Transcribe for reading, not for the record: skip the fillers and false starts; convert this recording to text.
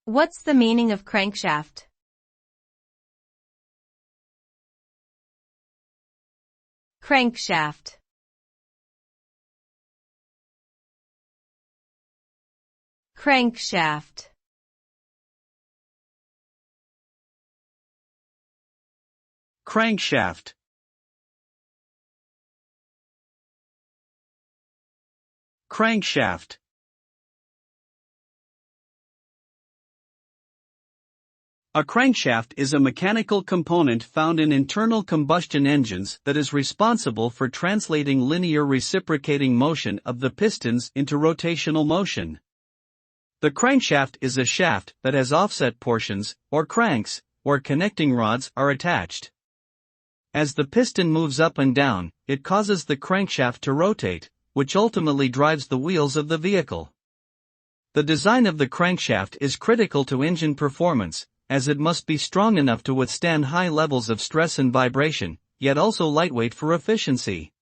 What's the meaning of crankshaft? Crankshaft. Crankshaft. Crankshaft. Crankshaft. A crankshaft is a mechanical component found in internal combustion engines that is responsible for translating linear reciprocating motion of the pistons into rotational motion. The crankshaft is a shaft that has offset portions, or cranks, where connecting rods are attached. As the piston moves up and down, it causes the crankshaft to rotate, which ultimately drives the wheels of the vehicle. The design of the crankshaft is critical to engine performance, as it must be strong enough to withstand high levels of stress and vibration, yet also lightweight for efficiency.